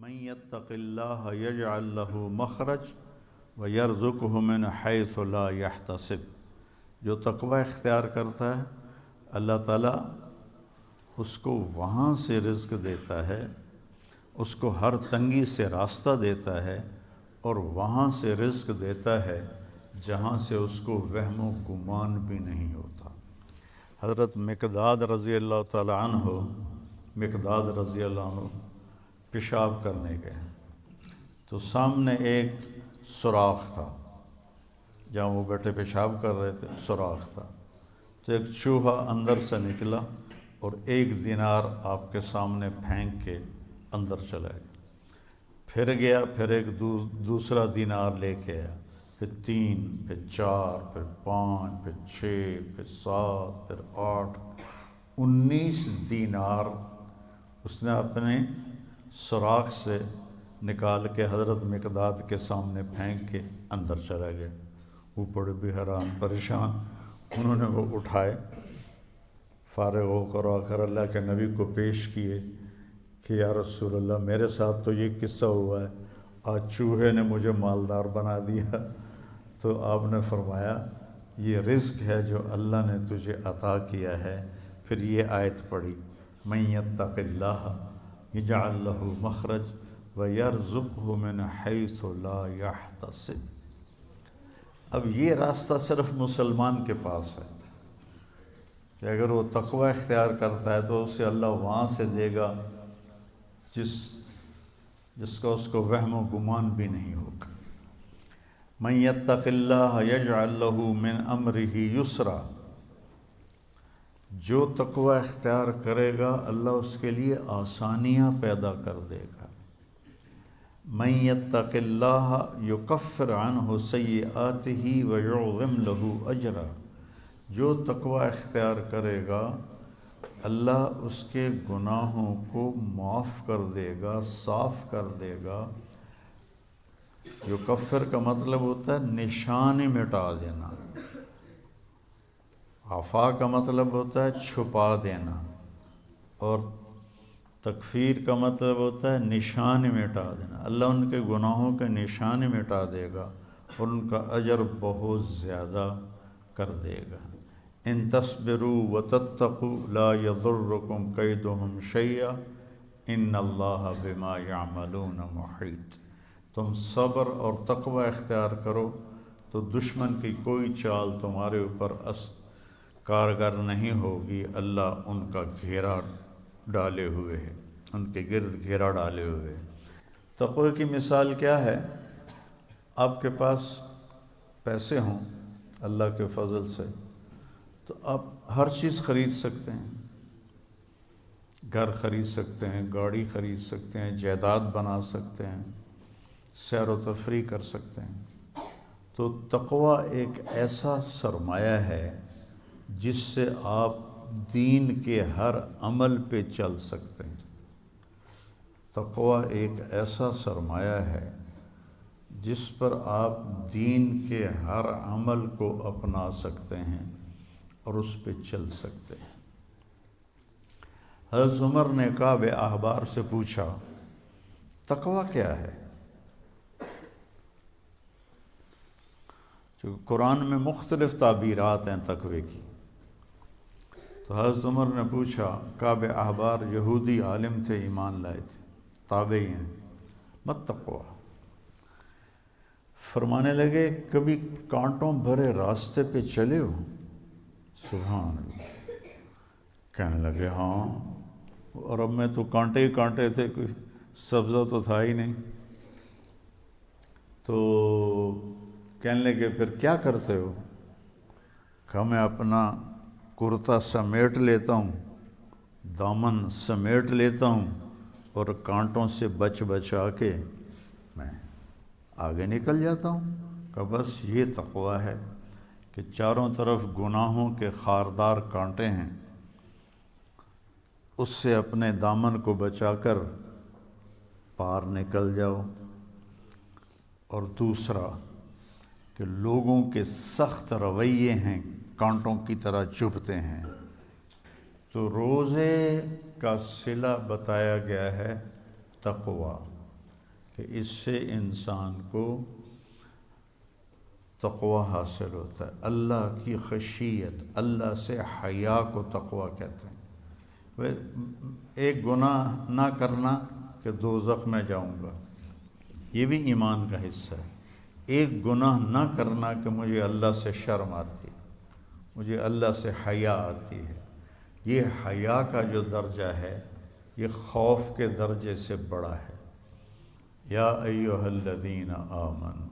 من یتق اللہ یجعل لہ مخرج ویرزقہ من حیث لا یحتسب، جو تقوی اختیار کرتا ہے اللہ تعالیٰ اس کو وہاں سے رزق دیتا ہے، اس کو ہر تنگی سے راستہ دیتا ہے اور وہاں سے رزق دیتا ہے جہاں سے اس کو وہم و گمان بھی نہیں ہوتا۔ حضرت مقداد رضی اللہ تعالی عنہ پیشاب کرنے گئے تو سامنے ایک سوراخ تھا، جہاں وہ بیٹھے پیشاب کر رہے تھے سوراخ تھا، تو ایک چوہا اندر سے نکلا اور 1 دینار آپ کے سامنے پھینک کے اندر چلا گیا، پھر گیا، پھر ایک دوسرا دینار لے کے آیا، پھر 3، پھر 4، پھر 5، پھر 6، پھر 7، پھر 8، 19 دینار اس نے اپنے سوراخ سے نکال کے حضرت مقداد کے سامنے پھینک کے اندر چلا گیا۔ وہ بڑے بھی حیران پریشان، انہوں نے وہ اٹھائے، فارغ ہو کر آ کر اللہ کے نبی کو پیش کیے کہ یا رسول اللہ میرے ساتھ تو یہ قصہ ہوا ہے، آج چوہے نے مجھے مالدار بنا دیا۔ تو آپ نے فرمایا یہ رزق ہے جو اللہ نے تجھے عطا کیا ہے۔ پھر یہ آیت پڑھی، من یتق اللہ یجعل لہ مخرج ویرزقہ من حیث لا یحتسب۔ اب یہ راستہ صرف مسلمان کے پاس ہے کہ اگر وہ تقوی اختیار کرتا ہے تو اسے اللہ وہاں سے دے گا جس کا اس کو وہم و گمان بھی نہیں ہوگا۔ من یتق اللہ یجعل لہ من امرہ یسرا، جو تقوی اختیار کرے گا اللہ اس کے لیے آسانیاں پیدا کر دے گا۔ من یتق اللہ یکفر عنہ سیئاتہ ویعظم لہ اجرا، جو تقوی اختیار کرے گا اللہ اس کے گناہوں کو معاف کر دے گا، صاف کر دے گا۔ یکفر کا مطلب ہوتا ہے نشان مٹا دینا، عفا کا مطلب ہوتا ہے چھپا دینا، اور تکفیر کا مطلب ہوتا ہے نشان مٹا دینا۔ اللہ ان کے گناہوں کے نشان مٹا دے گا اور ان کا اجر بہت زیادہ کر دے گا۔ ان تصبروا وتتقوا لا یضرکم کیدہم شیئا ان اللہ بما یعملون محیط۔ تم صبر اور تقوی اختیار کرو تو دشمن کی کوئی چال تمہارے اوپر کارگر نہیں ہوگی، اللہ ان کا گھیرا ڈالے ہوئے ہے، ان کے گرد گھیرا ڈالے ہوئے ہے۔ تقوی کی مثال کیا ہے؟ آپ کے پاس پیسے ہوں اللہ کے فضل سے تو آپ ہر چیز خرید سکتے ہیں، گھر خرید سکتے ہیں، گاڑی خرید سکتے ہیں، جائیداد بنا سکتے ہیں، سیر و تفریح کر سکتے ہیں۔ تو تقوی ایک ایسا سرمایہ ہے جس سے آپ دین کے ہر عمل پہ چل سکتے ہیں۔ تقوی ایک ایسا سرمایہ ہے جس پر آپ دین کے ہر عمل کو اپنا سکتے ہیں اور اس پہ چل سکتے ہیں۔ حضرت عمر نے کعب احبار سے پوچھا تقوی کیا ہے؟ چونکہ قرآن میں مختلف تعبیرات ہیں تقوی کی، تو حضرت عمر نے پوچھا، کعب احبار یہودی عالم تھے، ایمان لائے تھے، تابعی ہیں، مت تقوی، فرمانے لگے کبھی کانٹوں بھرے راستے پہ چلے ہو؟ سبحان اللہ، کہنے لگے ہاں، اور اب میں تو کانٹے ہی کانٹے تھے، کوئی سبزہ تو تھا ہی نہیں۔ تو کہنے لگے پھر کیا کرتے ہو؟ کہا میں اپنا کرتا سمیٹ لیتا ہوں، دامن سمیٹ لیتا ہوں اور کانٹوں سے بچا کے میں آگے نکل جاتا ہوں۔ کہ بس یہ تقوی ہے کہ چاروں طرف گناہوں کے خاردار کانٹے ہیں، اس سے اپنے دامن کو بچا کر پار نکل جاؤ۔ اور دوسرا کہ لوگوں کے سخت رویے ہیں، کانٹوں کی طرح چبھتے ہیں، تو روزے کا صلہ بتایا گیا ہے تقوی، کہ اس سے انسان کو تقوی حاصل ہوتا ہے، اللہ کی خشیت، اللہ سے حیا کو تقوی کہتے ہیں۔ ایک گناہ نہ کرنا کہ دوزخ میں جاؤں گا، یہ بھی ایمان کا حصہ ہے۔ ایک گناہ نہ کرنا کہ مجھے اللہ سے شرم آتی ہے، مجھے اللہ سے حیا آتی ہے، یہ حیا کا جو درجہ ہے یہ خوف کے درجے سے بڑا ہے۔ یا ایھا الذین آمنوا،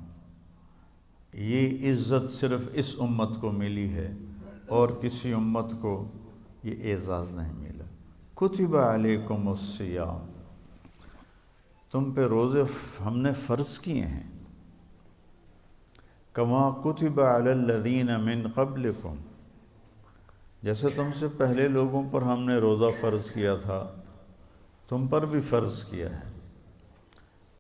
یہ عزت صرف اس امت کو ملی ہے اور کسی امت کو یہ اعزاز نہیں ملا۔ کتب علیکم الصیام، تم پہ روزے ہم نے فرض کیے ہیں، کما کتب علی الذین من قبلکم، جیسے تم سے پہلے لوگوں پر ہم نے روزہ فرض کیا تھا تم پر بھی فرض کیا ہے۔